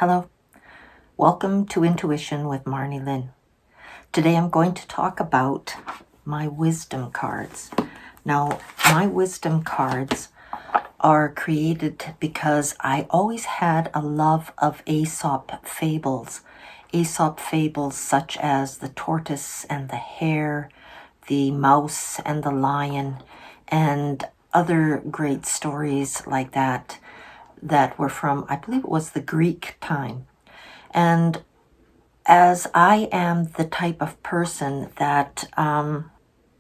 Hello, welcome to Intuition with Marnilynn. Today I'm going to talk about my wisdom cards. Now, my wisdom cards are created because I always had a love of Aesop fables. Aesop fables such as the tortoise and the hare, the mouse and the lion, and other great stories like that were from, I believe it was the Greek time. And as I am the type of person that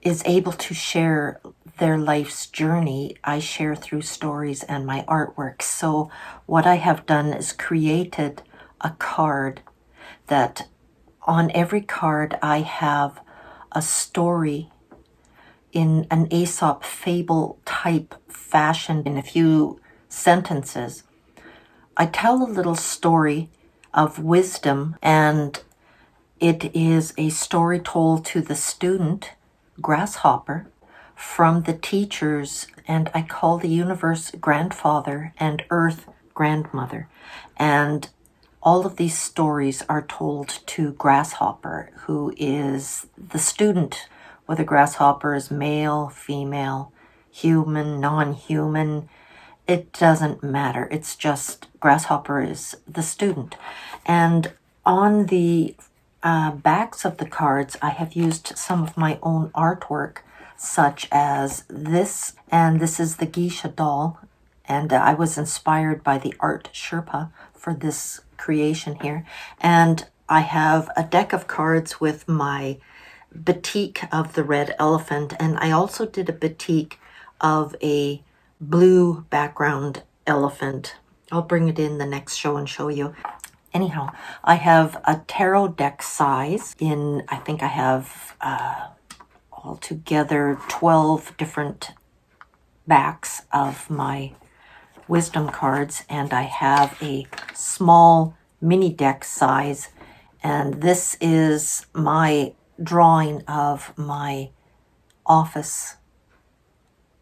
is able to share their life's journey, I share through stories and my artwork. So what I have done is created a card that on every card I have a story in an Aesop fable type fashion in a few sentences. I tell a little story of wisdom, and it is a story told to the student, Grasshopper, from the teachers, and I call the universe grandfather and earth grandmother. And all of these stories are told to Grasshopper, who is the student, whether Grasshopper is male, female, human, non-human, it doesn't matter. It's just Grasshopper is the student. And on the backs of the cards, I have used some of my own artwork, such as this, and this is the geisha doll, and I was inspired by the art Sherpa for this creation here. And I have a deck of cards with my batik of the red elephant, and I also did a batik of a blue background elephant. I'll bring it in the next show and show you. Anyhow, I have a tarot deck size in, I think I have altogether 12 different backs of my wisdom cards, and I have a small mini deck size, and this is my drawing of my office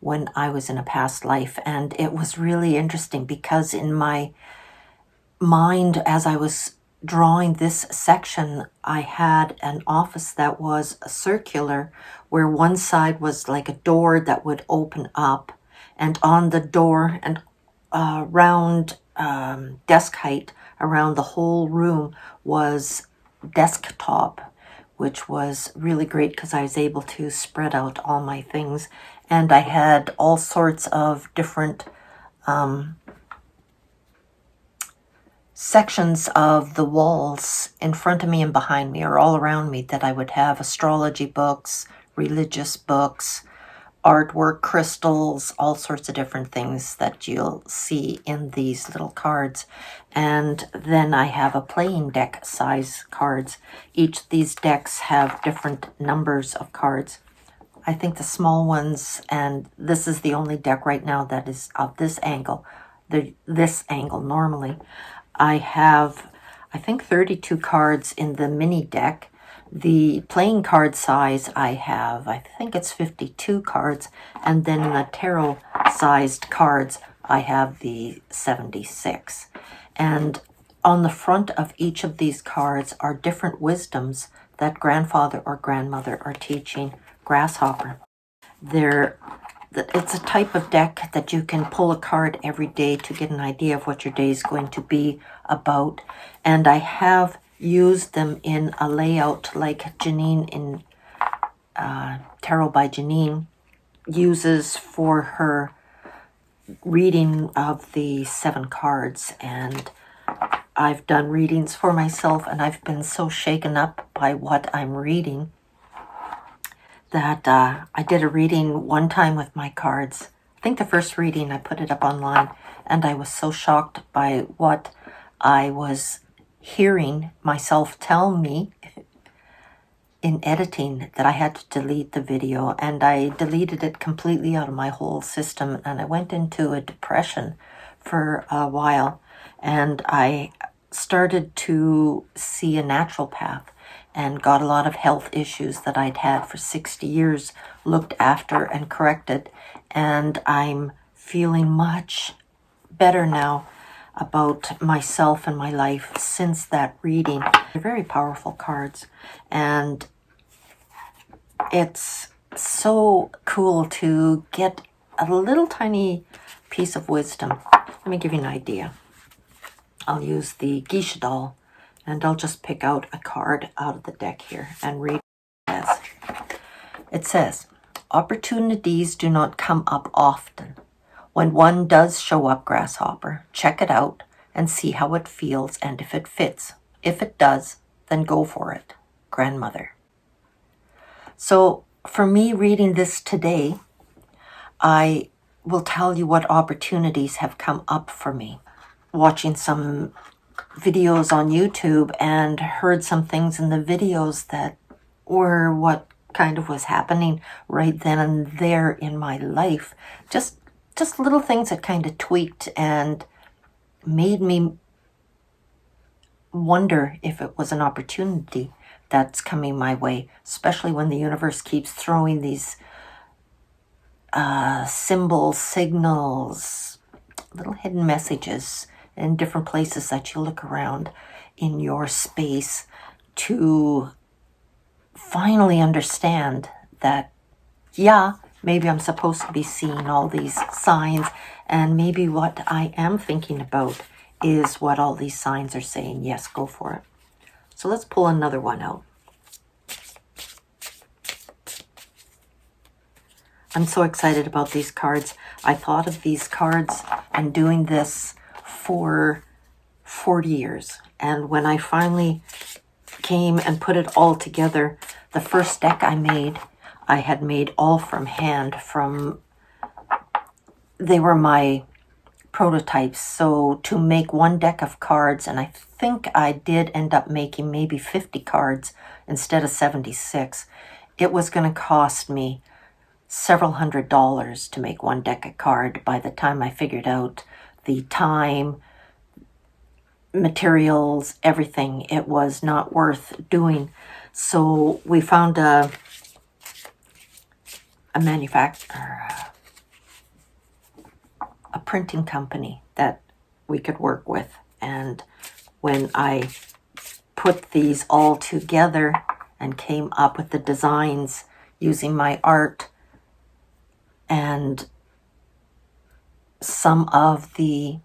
when I was in a past life. And it was really interesting because in my mind, as I was drawing this section, I had an office that was circular, where one side was like a door that would open up, and on the door and round desk height around the whole room was desktop, which was really great because I was able to spread out all my things. And I had all sorts of different sections of the walls in front of me and behind me, or all around me, that I would have astrology books, religious books, artwork, crystals, all sorts of different things that you'll see in these little cards. And then I have a playing deck size cards. Each of these decks have different numbers of cards. I think the small ones, and this is the only deck right now that is of this angle, this angle normally. I have, I think, 32 cards in the mini deck. The playing card size I think it's 52 cards, and then in the tarot sized cards I have the 76. And on the front of each of these cards are different wisdoms that grandfather or grandmother are teaching Grasshopper. It's a type of deck that you can pull a card every day to get an idea of what your day is going to be about. And I have used them in a layout like Janine in Tarot by Janine uses for her reading of the 7 cards. And I've done readings for myself, and I've been so shaken up by what I'm reading that I did a reading one time with my cards. I think the first reading I put it up online, and I was so shocked by what I was hearing myself tell me in editing that I had to delete the video, and I deleted it completely out of my whole system, and I went into a depression for a while, and I started to see a naturopath and got a lot of health issues that I'd had for 60 years looked after and corrected, and I'm feeling much better now. about myself and my life since that reading. They're very powerful cards, and it's so cool to get a little tiny piece of wisdom. Let me give you an idea. I'll use the geisha doll, and I'll just pick out a card out of the deck here and read what it says. It says, opportunities do not come up often. When one does show up, Grasshopper, check it out and see how it feels and if it fits. If it does, then go for it. Grandmother. So for me reading this today, I will tell you what opportunities have come up for me. Watching some videos on YouTube and heard some things in the videos that were what kind of was happening right then and there in my life. Just little things that kind of tweaked and made me wonder if it was an opportunity that's coming my way, especially when the universe keeps throwing these symbols, signals, little hidden messages in different places that you look around in your space to finally understand that, yeah, maybe I'm supposed to be seeing all these signs, and maybe what I am thinking about is what all these signs are saying. Yes, go for it. So let's pull another one out. I'm so excited about these cards. I thought of these cards and doing this for 40 years. And when I finally came and put it all together, the first deck I had made all from hand. They were my prototypes. So to make one deck of cards, and I think I did end up making maybe 50 cards instead of 76, it was going to cost me several $100s to make one deck of card. By the time I figured out the time, materials, everything, it was not worth doing. So we found a manufacturer, a printing company that we could work with. And when I put these all together and came up with the designs using my art and some of the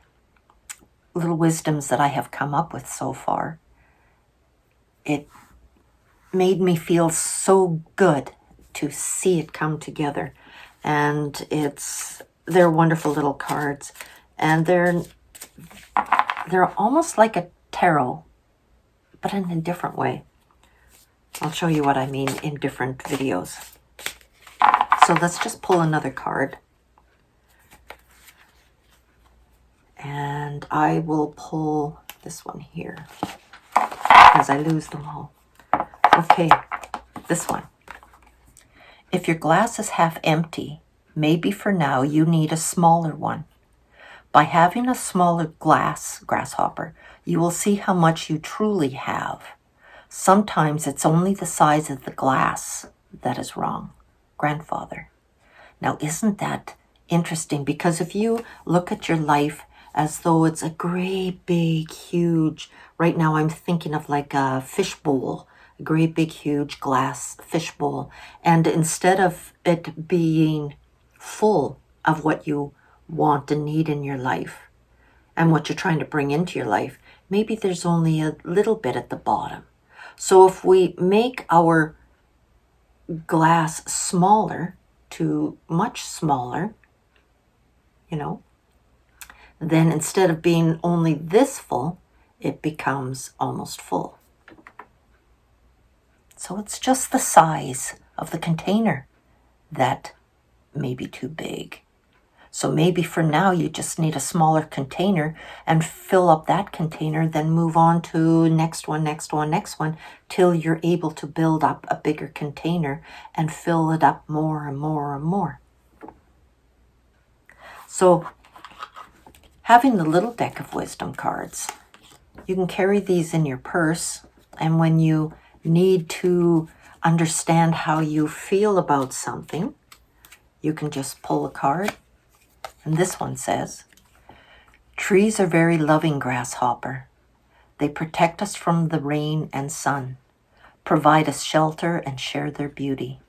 little wisdoms that I have come up with so far, it made me feel so good to see it come together. And they're wonderful little cards, and they're almost like a tarot, but in a different way. I'll show you what I mean in different videos. So let's just pull another card. And I will pull this one here because I lose them all. Okay, this one. If your glass is half empty, maybe for now you need a smaller one. By having a smaller glass, Grasshopper, you will see how much you truly have. Sometimes it's only the size of the glass that is wrong. Grandfather. Now, isn't that interesting? Because if you look at your life as though it's a great big huge, right now I'm thinking of like a fish bowl, a great big huge glass fish bowl, and instead of it being full of what you want and need in your life and what you're trying to bring into your life, maybe there's only a little bit at the bottom. So if we make our glass smaller to much smaller, then instead of being only this full, it becomes almost full. So it's just the size of the container that may be too big. So maybe for now you just need a smaller container and fill up that container, then move on to next one, till you're able to build up a bigger container and fill it up more and more and more. So having the little deck of wisdom cards, you can carry these in your purse, and when you need to understand how you feel about something, you can just pull a card. And this one says, Trees are very loving, Grasshopper. They protect us from the rain and sun, provide us shelter and share their beauty.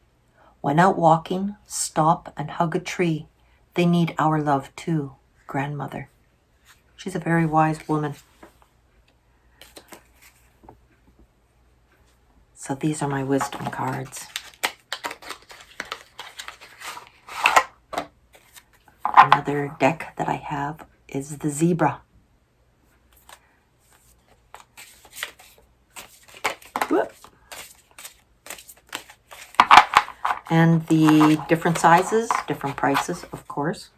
When out walking, stop and hug a tree. They need our love too, Grandmother. She's a very wise woman. So these are my wisdom cards. Another deck that I have is the zebra. Whoop. And the different sizes, different prices, of course.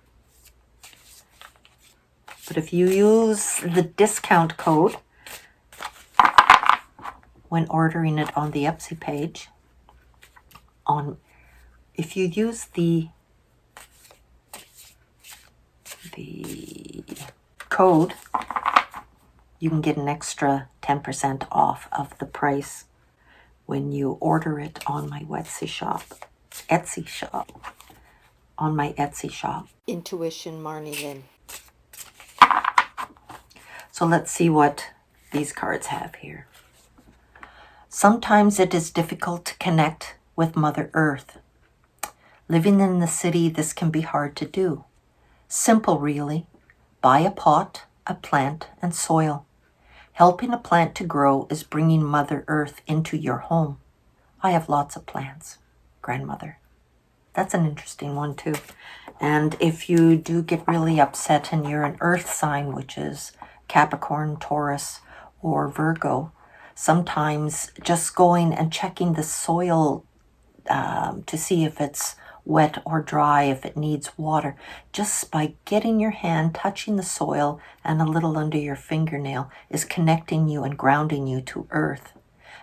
But if you use the discount code when ordering it on the Etsy page, if you use the code, you can get an extra 10% off of the price when you order it on my Etsy shop. On my Etsy shop. Intuition Marnilynn. So let's see what these cards have here. Sometimes it is difficult to connect with Mother Earth. Living in the city, this can be hard to do. Simple, really. Buy a pot, a plant, and soil. Helping a plant to grow is bringing Mother Earth into your home. I have lots of plants, Grandmother. That's an interesting one too. And if you do get really upset and you're an earth sign, which is Capricorn, Taurus, or Virgo, sometimes just going and checking the soil to see if it's wet or dry, if it needs water, just by getting your hand, touching the soil and a little under your fingernail is connecting you and grounding you to earth.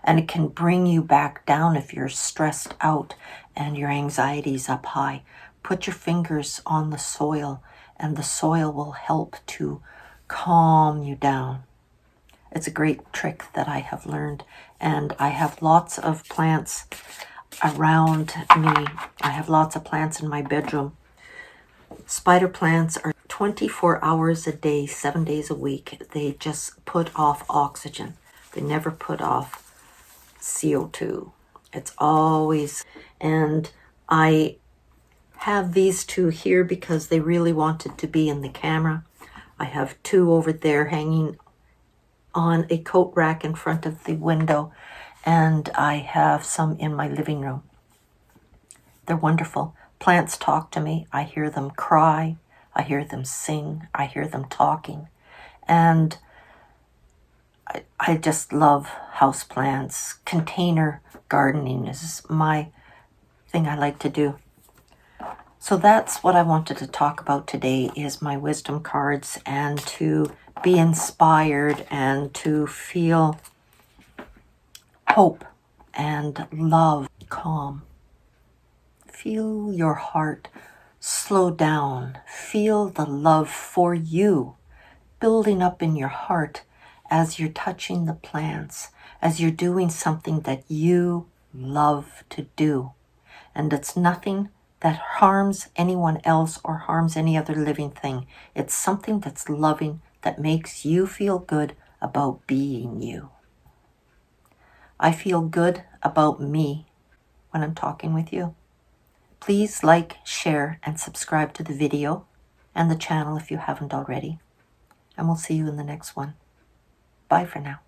And it can bring you back down if you're stressed out and your anxiety's up high. Put your fingers on the soil and the soil will help to calm you down. It's a great trick that I have learned, and I have lots of plants around me. I have lots of plants in my bedroom. Spider plants are 24 hours a day, 7 days a week. They just put off oxygen. They never put off CO2. It's always, and I have these two here because they really wanted to be in the camera. I have two over there hanging on a coat rack in front of the window, and I have some in my living room. They're wonderful. Plants talk to me. I hear them cry. I hear them sing. I hear them talking. And I just love houseplants. Container gardening is my thing I like to do. So that's what I wanted to talk about today, is my wisdom cards, and to be inspired and to feel hope and love, calm. Feel your heart slow down. Feel the love for you building up in your heart as you're touching the plants, as you're doing something that you love to do. And it's nothing that harms anyone else or harms any other living thing. It's something that's loving, that makes you feel good about being you. I feel good about me when I'm talking with you. Please like, share, and subscribe to the video and the channel if you haven't already. And we'll see you in the next one. Bye for now.